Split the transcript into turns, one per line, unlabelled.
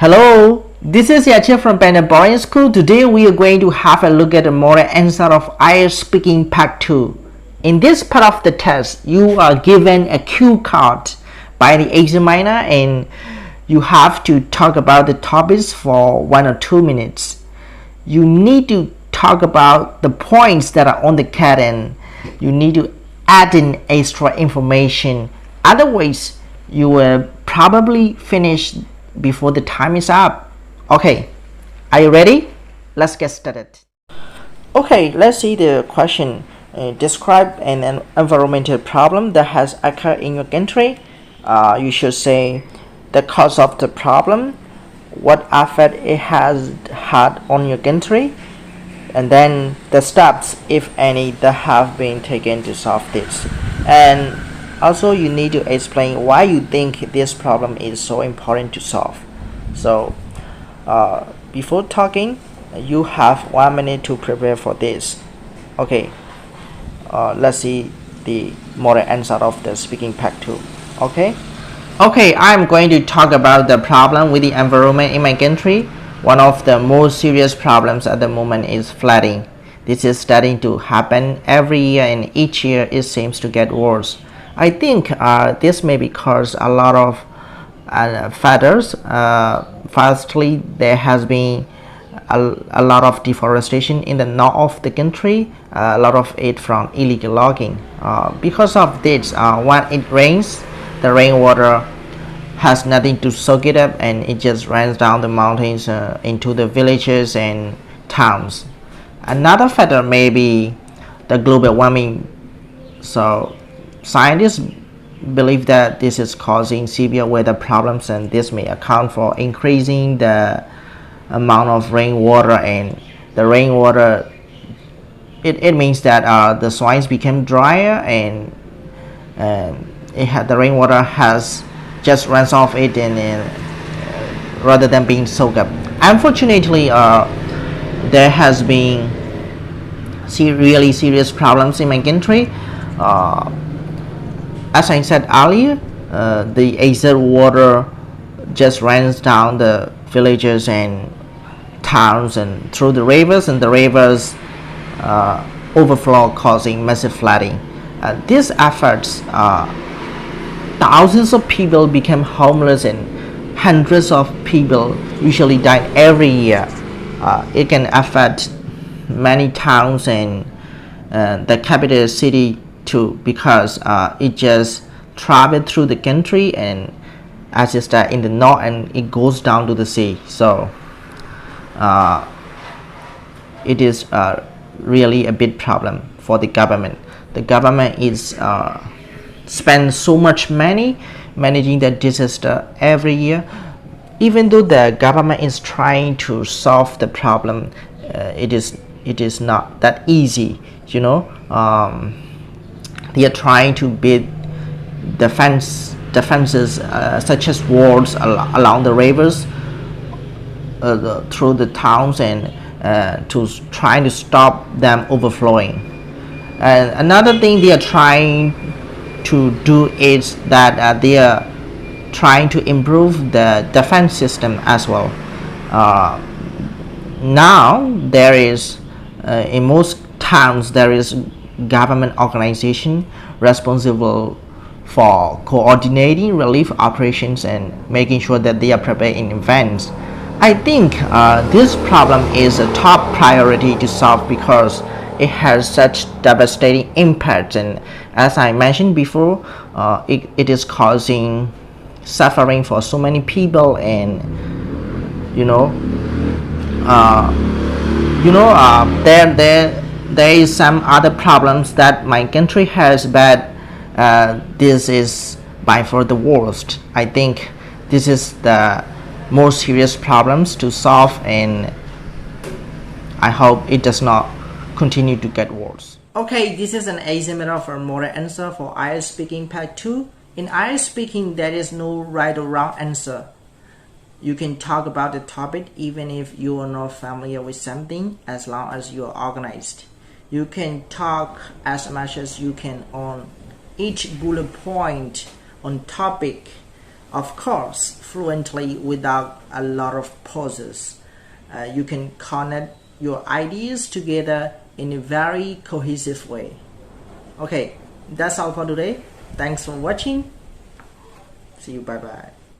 Hello, this is Yacha from Panda Boarding School. Today we are going to have a look at the model answer of IELTS Speaking Part 2. In this part of the test, you are given a cue card by the examiner and you have to talk about the topics for 1 or 2 minutes. You need to talk about the points that are on the card and you need to add in extra information. Otherwise, you will probably finish before the time is up. Okay, are you ready? Let's get started. Okay, let's see the question. Describe an environmental problem that has occurred in your country. You should say the cause of the problem, what effect it has had on your country, and then the steps, if any, that have been taken to solve this. And also you need to explain why you think this problem is so important to solve. So before talking, you have 1 minute to prepare for this. Okay, let's see the model answer of the speaking part 2. Okay, I'm going to talk about the problem with the environment in my country. One of the most serious problems at the moment is flooding. This is starting to happen every year, and each year it seems to get worse. I think this may be because a lot of factors. Firstly, there has been a lot of deforestation in the north of the country, a lot of it from illegal logging. Because of this, when it rains, the rainwater has nothing to soak it up and it just runs down the mountains into the villages and towns. Another factor may be the global warming. So scientists believe that this is causing severe weather problems, and this may account for increasing the amount of rainwater, and the rainwater it means that the soils become drier and the rainwater has just runs off it and rather than being soaked up. Unfortunately, there has been really serious problems in my country. As I said earlier, the excess water just runs down the villages and towns and through the rivers, and the rivers overflow, causing massive flooding. This affects thousands of people become homeless and hundreds of people usually die every year. It can affect many towns and the capital city too, because it just traveled through the country, and as it's in the north and it goes down to the sea. So it is really a big problem for the government. The government is spend so much money managing the disaster every year. Even though the government is trying to solve the problem, it is not that easy, you know. They are trying to build defenses such as walls along the rivers, through the towns, and to trying to stop them overflowing. And another thing they are trying to do is that they are trying to improve the defense system as well. Now there is in most towns there is government organization responsible for coordinating relief operations and making sure that they are prepared in advance. I think this problem is a top priority to solve because it has such devastating impact, and as I mentioned before, it is causing suffering for so many people. And there is some other problems that my country has, but this is by far the worst. I think this is the most serious problems to solve, and I hope it does not continue to get worse. Okay, this is an example of a model answer for IELTS Speaking Part 2. In IELTS Speaking, there is no right or wrong answer. You can talk about the topic even if you are not familiar with something, as long as you are organized. You can talk as much as you can on each bullet point on topic Of course, fluently without a lot of pauses. You can connect your ideas together in a very cohesive way. Okay, that's all for today. Thanks for watching. See you. Bye bye.